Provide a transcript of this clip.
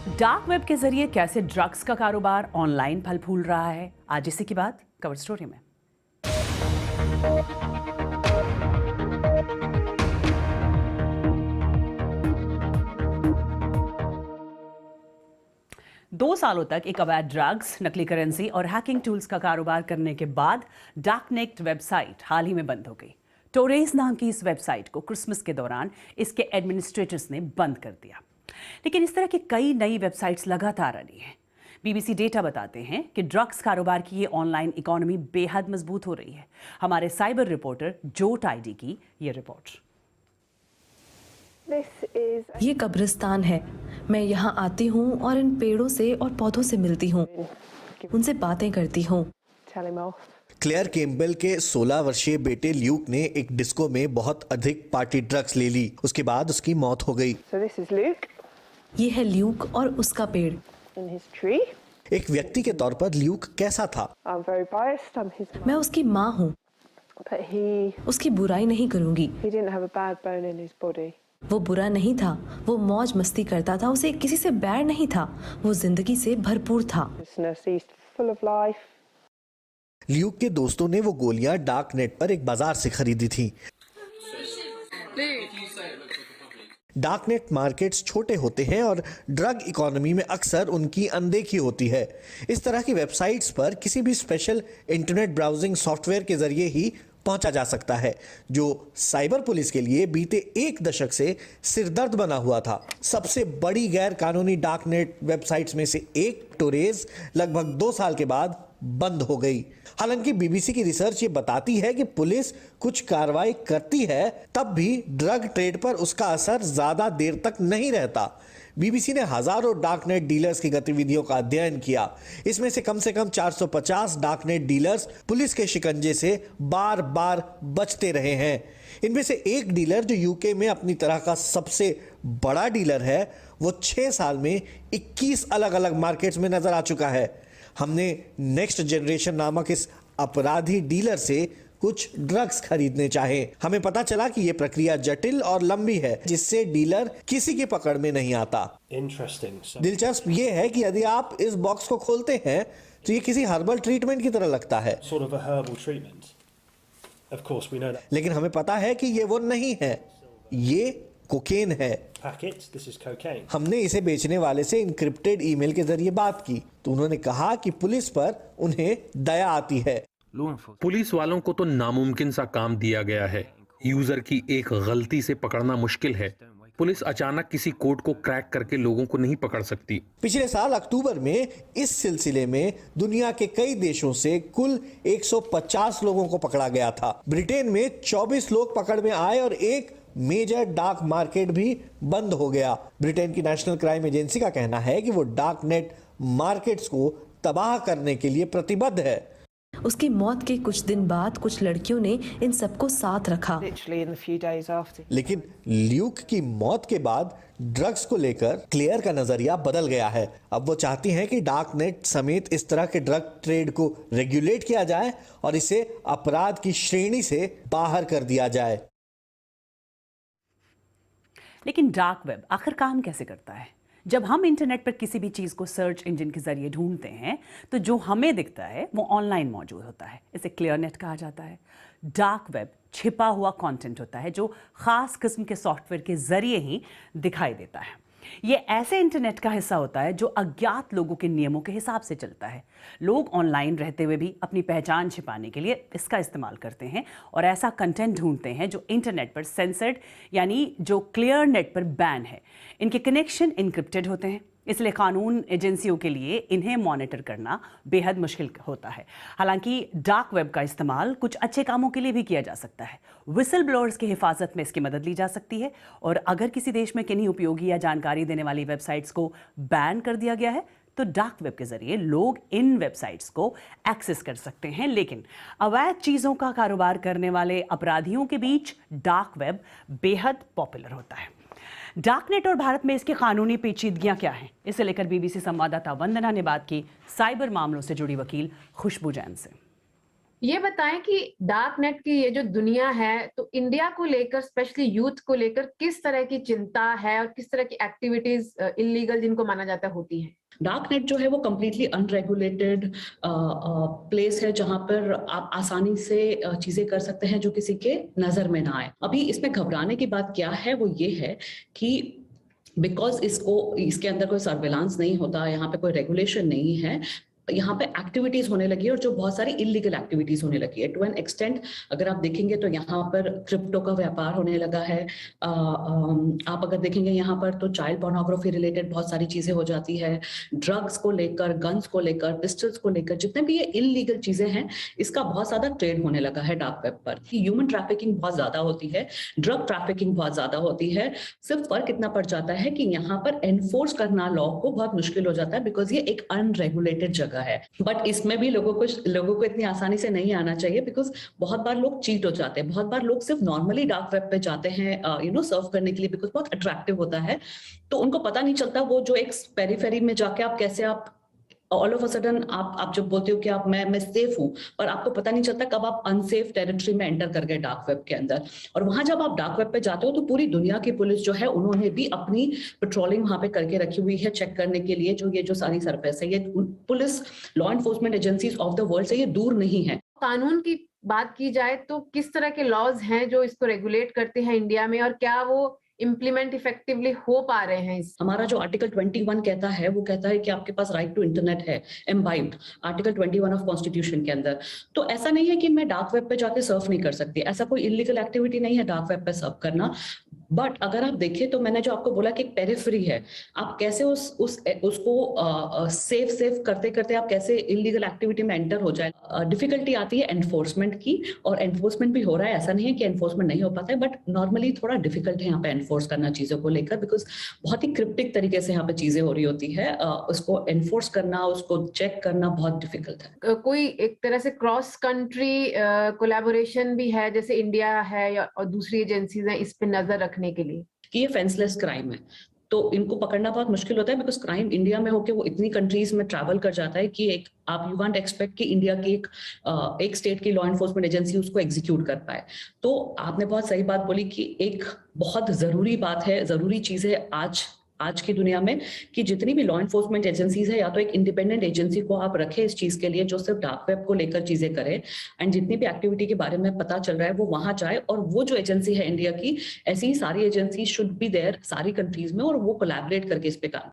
Dark web के जरिए कैसे ड्रग्स का कारोबार ऑनलाइन फल फूल रहा है, आज इसी की बात कवर स्टोरी में। दो सालों तक एक अवैध ड्रग्स, नकली करेंसी और हैकिंग टूल्स का कारोबार करने के बाद डार्कनेट वेबसाइट हाल ही में बंद हो गई। टोरेज नाम की इस वेबसाइट को क्रिसमस के दौरान इसके एडमिनिस्ट्रेटर्स ने बंद कर दिया। लेकिन इस तरह की कई नई वेबसाइट्स लगातार आ रही हैं। बीबीसी डेटा बताते हैं कि ड्रग्स कारोबार की ये ऑनलाइन इकोनॉमी बेहद मजबूत हो रही है। हमारे साइबर रिपोर्टर जो टाइडी की ये रिपोर्ट। ये कब्रिस्तान है। मैं यहाँ आती हूँ और इन पेड़ों से और पौधों से मिलती हूँ, उनसे बातें करती हूँ। क्लेयर कैम्पबेल के 16 वर्षीय बेटे ल्यूक ने एक डिस्को में बहुत अधिक पार्टी ड्रग्स ले ली। उसके बाद उसकी मौत हो गई। ये है ल्यूक और उसका पेड़। एक व्यक्ति के तौर पर ल्यूक कैसा था? मैं उसकी माँ हूँ। उसकी बुराई नहीं करूँगी। वो बुरा नहीं था, वो मौज मस्ती करता था, उसे किसी से बैर नहीं था, वो जिंदगी से भरपूर था। ल्यूक के दोस्तों ने वो गोलियां डार्क नेट पर एक बाजार से खरीदी थी। डार्क नेट मार्केट्स छोटे होते हैं और ड्रग इकोनॉमी में अक्सर उनकी अनदेखी होती है। इस तरह की वेबसाइट्स पर किसी भी स्पेशल इंटरनेट ब्राउजिंग सॉफ्टवेयर के जरिए ही पहुंचा जा सकता है, जो साइबर पुलिस के लिए बीते एक दशक से सिरदर्द बना हुआ था। सबसे बड़ी गैर कानूनी डार्क नेट वेबसाइट्स में से एक टोरेज लगभग 2 साल के बाद बंद हो गई। हालांकि बीबीसी की रिसर्च ये बताती है कि पुलिस कुछ कार्रवाई करती है, तब भी ड्रग ट्रेड पर उसका असर ज्यादा देर तक नहीं रहता। बीबीसी ने हजारों डार्कनेट डीलर्स की गतिविधियों का अध्ययन किया। इसमें से कम 450 डार्कनेट डीलर्स पुलिस के शिकंजे से बार बार बचते रहे हैं। इनमें से एक डीलर, जो यूके में अपनी तरह का सबसे बड़ा डीलर है, वो 6 साल में 21 अलग अलग मार्केट्स में नजर आ चुका है। हमने नेक्स्ट जनरेशन नामक इस अपराधी डीलर से कुछ ड्रग्स खरीदने चाहे। हमें पता चला कि यह प्रक्रिया जटिल और लंबी है, जिससे डीलर किसी की पकड़ में नहीं आता। दिलचस्प यह है कि यदि आप इस बॉक्स को खोलते हैं तो ये किसी हर्बल ट्रीटमेंट की तरह लगता है। लेकिन हमें पता है कि ये वो नहीं है, ये कोकेन है। हमने इसे बेचने वाले से इनक्रिप्टेड ईमेल के जरिए बात की तो उन्होंने कहा कि पुलिस पर उन्हें दया आती है। पुलिस वालों को तो नामुमकिन सा काम दिया गया है। यूजर की एक गलती से पकड़ना मुश्किल है। पुलिस अचानक किसी कोड को क्रैक करके लोगों को नहीं पकड़ सकती। पिछले साल अक्टूबर में इस सिलसिले में दुनिया के कई देशों से कुल 150 लोगों को पकड़ा गया था। ब्रिटेन में 24 लोग पकड़ में आए और एक मेजर डार्क मार्केट भी बंद हो गया। ब्रिटेन की नेशनल क्राइम एजेंसी का कहना है कि वो डार्क नेट मार्केट्स को तबाह करने के लिए प्रतिबद्ध है। उसकी मौत के कुछ दिन बाद कुछ लड़कियों ने इन सबको साथ रखा। लेकिन ल्यूक की मौत के बाद ड्रग्स को लेकर क्लेयर का नजरिया बदल गया है। अब वो चाहती हैं कि डार्क नेट समेत इस तरह के ड्रग ट्रेड को रेगुलेट किया जाए और इसे अपराध की श्रेणी से बाहर कर दिया जाए। लेकिन डार्क वेब आखिर काम कैसे करता है? जब हम इंटरनेट पर किसी भी चीज़ को सर्च इंजन के जरिए ढूंढते हैं तो जो हमें दिखता है वो ऑनलाइन मौजूद होता है। इसे क्लियर नेट कहा जाता है। डार्क वेब छिपा हुआ कंटेंट होता है जो खास किस्म के सॉफ्टवेयर के जरिए ही दिखाई देता है। ये ऐसे इंटरनेट का हिस्सा होता है जो अज्ञात लोगों के नियमों के हिसाब से चलता है। लोग ऑनलाइन रहते हुए भी अपनी पहचान छिपाने के लिए इसका इस्तेमाल करते हैं और ऐसा कंटेंट ढूंढते हैं जो इंटरनेट पर सेंसर्ड, यानी जो क्लियर नेट पर बैन है। इनके कनेक्शन इनक्रिप्टेड होते हैं, इसलिए कानून एजेंसियों के लिए इन्हें मॉनिटर करना बेहद मुश्किल होता है। हालांकि डार्क वेब का इस्तेमाल कुछ अच्छे कामों के लिए भी किया जा सकता है। विसल ब्लोअर्स की हिफाजत में इसकी मदद ली जा सकती है और अगर किसी देश में किन्हीं उपयोगी या जानकारी देने वाली वेबसाइट्स को बैन कर दिया गया है तो डार्क वेब के जरिए लोग इन वेबसाइट्स को एक्सेस कर सकते हैं। लेकिन अवैध चीज़ों का कारोबार करने वाले अपराधियों के बीच डार्क वेब बेहद पॉपुलर होता है। डार्कनेट और भारत में इसकी कानूनी पेचीदगियां क्या हैं, इसे लेकर बीबीसी संवाददाता वंदना ने बात की साइबर मामलों से जुड़ी वकील खुशबू जैन से। ये बताएं कि डार्क नेट की ये जो दुनिया है तो इंडिया को लेकर स्पेशली यूथ को लेकर किस तरह की चिंता है और किस तरह की एक्टिविटीज इलीगल जिनको माना जाता है होती हैं। डार्क नेट जो है वो कम्प्लीटली अनरेगुलेटेड प्लेस है जहां पर आप आसानी से चीजें कर सकते हैं जो किसी के नजर में ना आए। अभी इसमें घबराने की बात क्या है वो ये है कि बिकॉज इसके अंदर कोई सर्वेलांस नहीं होता, यहाँ पे कोई रेगुलेशन नहीं है, यहाँ पे एक्टिविटीज होने लगी है और जो बहुत सारी इलीगल एक्टिविटीज होने लगी है। टू एन एक्सटेंट अगर आप देखेंगे तो यहाँ पर क्रिप्टो का व्यापार होने लगा है। आप अगर देखेंगे यहाँ पर तो चाइल्ड पोर्नोग्राफी रिलेटेड बहुत सारी चीजें हो जाती है। ड्रग्स को लेकर, गन्स को लेकर, पिस्टल्स को लेकर, जितने भी ये इलीगल चीजें हैं इसका बहुत ज्यादा ट्रेड होने लगा है डार्क वेब पर। ह्यूमन ट्रैफिकिंग बहुत ज्यादा होती है, ड्रग ट्रैफिकिंग बहुत ज्यादा होती है। सिर्फ फर्क इतना पड़ जाता है कि यहाँ पर एनफोर्स करना लॉ को बहुत मुश्किल हो जाता है बिकॉज ये एक अनरेगुलेटेड जगह है। बट इसमें भी लोगों को इतनी आसानी से नहीं आना चाहिए बिकॉज बहुत बार लोग चीट हो जाते हैं। बहुत बार लोग सिर्फ नॉर्मली डार्क वेब पे जाते हैं सर्व करने के लिए बिकॉज बहुत अट्रैक्टिव होता है, तो उनको पता नहीं चलता वो जो एक पेरीफेरी में जाके आप कैसे आप ऑल ऑफ अ सडन आप जब बोलते हो कि आप मैं सेफ हूं, पर आपको पता नहीं चलता कब आप अनसेफ टेरिटरी में एंटर कर गए डार्क वेब के अंदर। और वहां जब आप डार्क वेब पे जाते हो तो पूरी दुनिया की पुलिस जो है उन्होंने भी अपनी पेट्रोलिंग वहां पे करके रखी हुई है चेक करने के लिए जो ये जो सारी सरफेस है। ये police law enforcement agencies of the world से ये दूर नहीं है। कानून की बात की जाए तो किस तरह के लॉज हैं जो इसको रेगुलेट करते हैं इंडिया में और क्या वो इम्प्लीमेंट इफेक्टिवली हो पा रहे हैं? हमारा जो आर्टिकल 21 कहता है वो कहता है कि आपके पास राइट टू इंटरनेट है, एम्बाइब्ड आर्टिकल 21 ऑफ कॉन्स्टिट्यूशन के अंदर। तो ऐसा नहीं है कि मैं डार्क वेब पे जाके सर्फ नहीं कर सकती, ऐसा कोई इलीगल एक्टिविटी नहीं है डार्क वेब पे सर्फ करना। बट अगर आप देखें तो मैंने जो आपको बोला कि एक पेरिफेरी है, आप कैसे उसको सेफ करते करते आप कैसे इलीगल एक्टिविटी में एंटर हो जाए। डिफिकल्टी आती है एनफोर्समेंट की, और एनफोर्समेंट भी हो रहा है, ऐसा नहीं है कि एनफोर्समेंट नहीं हो पाता है, बट नॉर्मली थोड़ा डिफिकल्ट है यहाँ पे एनफोर्स करना चीजों को लेकर बिकॉज बहुत ही क्रिप्टिक तरीके से यहाँ पे चीजें हो रही होती है। उसको एनफोर्स करना, उसको चेक करना बहुत डिफिकल्ट है। कोई एक तरह से क्रॉस कंट्री कोलैबोरेशन भी है जैसे इंडिया है या और दूसरी एजेंसीज हैं इस पे नजर रखने के लिए कि ये फेंसलेस क्राइम है, तो इनको पकड़ना बहुत मुश्किल होता है बिकॉज क्राइम इंडिया में होके वो इतनी कंट्रीज में ट्रैवल कर जाता है कि एक आप यू कांट एक्सपेक्ट कि इंडिया की एक स्टेट की लॉ एनफोर्समेंट एजेंसी उसको एग्जीक्यूट कर पाए। तो आपने बहुत सही बात बोली कि एक बहुत जरूरी बात है, जरूरी चीज है आज की दुनिया में कि जितनी भी लॉ एनफोर्समेंट एजेंसीज है या तो एक इंडिपेंडेंट एजेंसी को आप रखें इस चीज के लिए जो सिर्फ डार्क वेब को लेकर चीजें करे, एंड जितनी भी एक्टिविटी के बारे में पता चल रहा है वो वहां जाए, और वो जो एजेंसी है इंडिया की, ऐसी ही सारी एजेंसी शुड बी देयर सारी कंट्रीज में, और वो कोलैबोरेट करके इस पे काम